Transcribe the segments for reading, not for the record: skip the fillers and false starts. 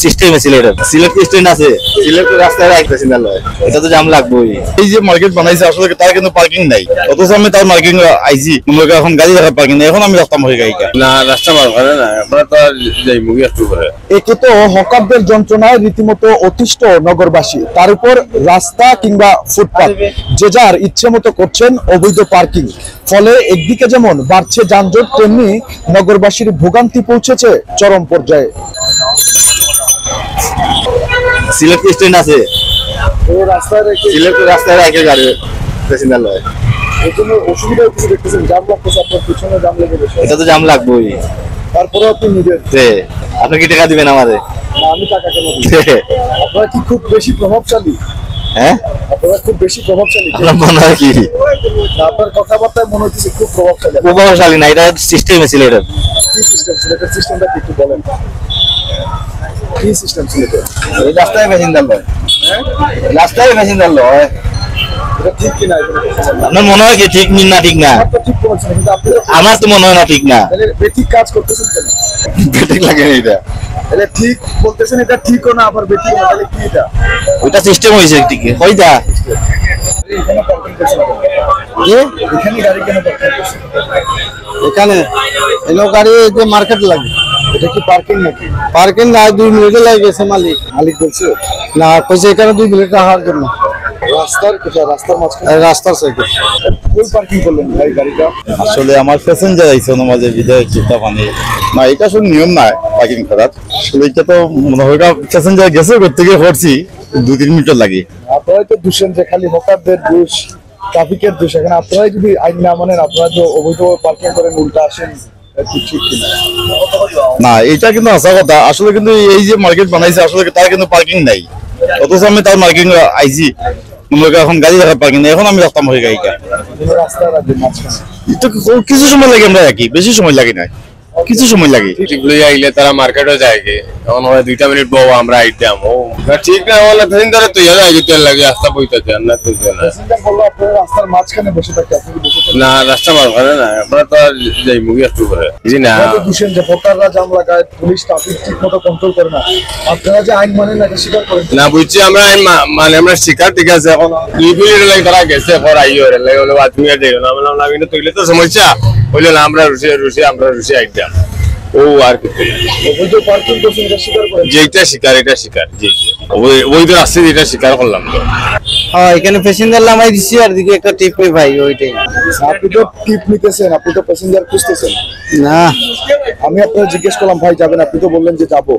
System Sylhet stand আছে, সিলেট রাস্তায় রাখতেছি না, এটা তো জাম লাগবেই। এই যে মার্কেট বানাইছে আসলে তার কিন্তু পার্কিং নাই, অথচ আমি তার মার্কিং আইছি, মনে এখন গাড়ি রাখার পার্কিং নেই, এখন আমি রাস্তা মরে গাড়ি না রাস্তা মার করে না, আমরা তো যাই মুগি একটু করে। একে তো হকারদের যন্ত্রণায় রীতিমতো অতিষ্ঠ নগরবাসী, তার উপর রাস্তা কিংবা ফুটপাত যে যার ইচ্ছে মতো করছেন অবৈধ পার্কিং। ফলে একদিকে যেমন বাড়ছে যানজট, তেমনি নগরবাসীর ভোগান্তি পৌঁছেছে চরম পর্যায়ে। সিলেট স্ট্যান্ড আছে, সিলেট রাস্তায় রাখে গাড়ি প্যাসেঞ্জার লয়, এই জন্য অসুবিধা কিছু দেখতেছেন, জাম লাগতেছে, আপনার পিছনে জাম লেগে গেছে, এটা তো জাম লাগবেই। তারপরে আপনি নিজের আপনি কি টাকা দিবেন আমারে? না, আমি টাকা কেন দিব? আপনারা কি খুব বেশি প্রভাবশালী? হ্যাঁ, আপনারা খুব বেশি প্রভাবশালী? আপনার মনে হয় কি? আপনার কথাবার্তায় মনে হচ্ছে খুব প্রভাবশালী। প্রভাবশালী না, এটা সিস্টেম সিলেটের। কি সিস্টেম সিলেটের? সিস্টেমটা কি একটু বলেন, কি সিস্টেম সিলেটের? এই রাস্তায় প্যাসেঞ্জার লয়, রাস্তায় প্যাসেঞ্জার লয়, এটা ঠিক কিনা? আপনার মনে হয় কি ঠিক না? ঠিক না, ঠিক বলছেন, কিন্তু আপনি আমার তো মনে হয় না ঠিক না। তাহলে বেঠিক কাজ করতেছেন কেন? ঠিক লাগে না এটা, তাহলে ঠিক বলতেছেন, এটা ঠিকও না আবার বেঠিক না, তাহলে কি এটা? ওইটা সিস্টেম হয়েছে ঠিক হইতা। এখানে পার্কিং করছেন কেন? এখানে গাড়ি কেন পার্কিং করছেন? এখানে এলো গাড়ি যে মার্কেট লাগে, এটা কি পার্কিং নাকি? পার্কিং না, 2 মিনিটে লাগে গেছে মালিক। মালিক বলছে না, কইছে এখানে 2 মিনিট রাখার জন্য। রাস্তার কোথায়? রাস্তার মাঝখানে? রাস্তার সাইডে। কই পার্কিং করলেন ভাই গাড়িটা? আসলে আমার প্যাসেঞ্জার আইছে মাঝে বিদায় চিন্তা পানি না, এটা আসলে নিয়ম না পার্কিং করার। আসলে এটা তো মনে হয় প্যাসেঞ্জার গেছে করতে গিয়ে পড়ছি 2-3 মিনিট লাগে। আপনারাই তো দূষণ, যে খালি হকারদের দোষ, ট্রাফিকের দোষ। এখন আপনারাই যদি আইন না মানেন, আপনারা যে অবৈধ পার্কিং করেন, উল্টা আসেন, ঠিক কিনা? না, এটা কিন্তু আসা কথা। আসলে কিন্তু এই যে মার্কেট বানাইছে আসলে তার কিন্তু পার্কিং নাই, অথচ আমি তার মার্কিং আইছি, মনে এখন গাড়ি রাখার পার্কিং নেই, এখন আমি রাস্তা মরে গাড়ি রাস্তা রাখবেন মাঝখানে? এটা কিছু সময় লাগে, আমরা রাখি, বেশি সময় লাগে না, কিছু সময় লাগে। ঠিক লই আইলে তারা মার্কেটও যায় গে, এখন হয় 2 মিনিট বউ আমরা আইতাম। ও ঠিক না হলে প্যাসেঞ্জার তো ইয়া লাগে, তেল লাগে, রাস্তা বইতে দেন না তো না। প্যাসেঞ্জার বললো আপনারা রাস্তার মাঝখানে বসে থাকে, আপনি কি বসে থাকেন? না, রাস্তা মার করে না, আমরা তো যাই মুগি একটু করে জি না। আপনারা তো দূষণ, যে হকাররা জাম লাগায়, পুলিশ ট্রাফিক ঠিক মতো কন্ট্রোল করে না, আপনারা যে আইন মানেন না, এটা স্বীকার করেন না বুঝছি আমরা মানে আমরা শিকার, ঠিক আছে। এখন 2 মিনিট লাগে তারা গেছে, পর আইও রে লাগে হলো তুমি আর যাইও না, বললাম না কিন্তু তৈলে তো সমস্যা হইলো না, আমরা রুশে আইতাম। ও আর কিছু না, অবৈধ পার্কিং করছেন, এটা স্বীকার করেন? যেটা শিকার এটা শিকার, জি জি ওই তো আসছে, এটা শিকার করলাম তো। হ্যাঁ, এখানে প্যাসেঞ্জার নামাই দিছি, আর দিকে একটা টিপ নেই ভাই, ওইটাই। আপনি তো টিপ নিতেছেন, আপনি তো প্যাসেঞ্জার খুঁজতেছেন না, আমি আপনার জিজ্ঞেস করলাম ভাই যাবেন, আপনি তো বললেন যে যাবো।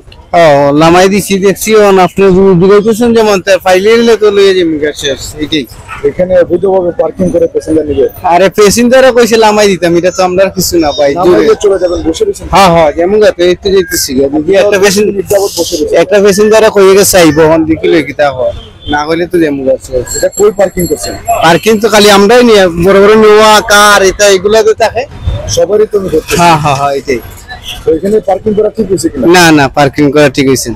নামাই দিছি, দেখছি আপনি বুঝাইতেছেন যেমন ফাইলে নিলে তো লইয়ে যাবি শেষ, এইটাই। এখানে অবৈধভাবে পার্কিং করে প্যাসেঞ্জার নিবে? আরে প্যাসেঞ্জাররা কইছে নামাই দিতাম, এটা তো আমরা কিছু না ভাই। নামাইলে চলে যাবেন, বসে রয়েছেন? হ্যাঁ, যেমন গাতে একটু যেতেছি, একটা প্যাসেঞ্জার যাবত বসে রয়েছেন? একটা প্যাসেঞ্জাররা কইয়ে গেছে আইব, হন দেখি লই কিতা হয়, না কইলে তো যেমন আছে। এটা কই পার্কিং করছেন? পার্কিং তো খালি আমরাই নিয়ে, বড় বড় নোয়া কার এটা এগুলা তো থাকে। সবারই তো ধরতে। হ্যাঁ, এটাই। তো এখানে পার্কিং করা ঠিক হয়েছে কিনা? না, পার্কিং করা ঠিক হয়েছে।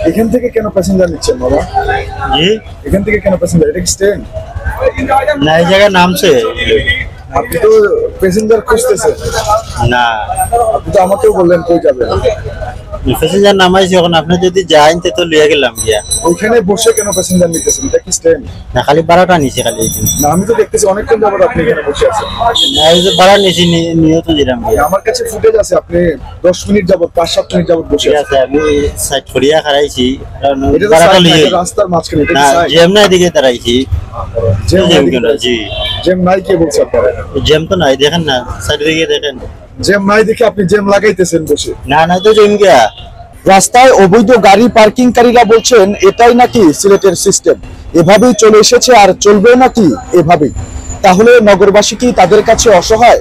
এখান থেকে কেন প্যাসেঞ্জার নিচ্ছেন বাবা? এখান থেকে কেন প্যাসেঞ্জার? এটা কি স্ট্যান্ড না, এই জায়গায় নামছে আপনি তো প্যাসেঞ্জার খুঁজতেছেন না, আপনি তো আমাকেও বললেন কই যাবেন। প্যাসেঞ্জার নামাইছে, এখন আপনি যদি যাইন তো লিয়ে গেলাম গিয়া। ওইখানে বসে কেন প্যাসেঞ্জার নিতেছেন? এটা কি স্ট্যান্ড? না, খালি ভাড়াটা নিছে খালি এই না, আমি তো দেখতেছি অনেকক্ষণ যাবত আপনি এখানে বসে আছেন। না, এই যে ভাড়া নিছি নিয়ে তো দিলাম গিয়া। আমার কাছে ফুটেজ আছে, আপনি 10 মিনিট যাবত, 5-7 মিনিট যাবত বসে ঠিক আছেন। আছে, আমি সাইড করিয়া খারাইছি, এটা তো ভাড়াটা side না, লিয়ে এটা রাস্তার মাঝখানে, এটা না, কি side? জ্যাম নাই দিকে দাঁড়াইছি। জ্যাম নাই দিকে না, জি জ্যাম নাই কে বলছে আপনারা? জ্যাম তো নাই, দেখেন না সাইড দিকে দেখেন। জ্যাম নাই দেখে আপনি জ্যাম লাগাইতেছেন বসে? না তো জ্যাম গিয়া। রাস্তায় অবৈধ গাড়ি পার্কিংকারীরা বলছেন এটাই নাকি সিলেটের সিস্টেম, এভাবেই চলে এসেছে আর চলবে নাকি এভাবেই। তাহলে নগরবাসী কি তাদের কাছে অসহায়?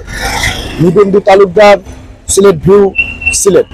নিবেন্দু তালুকদার, সিলেট ভিউ, সিলেট।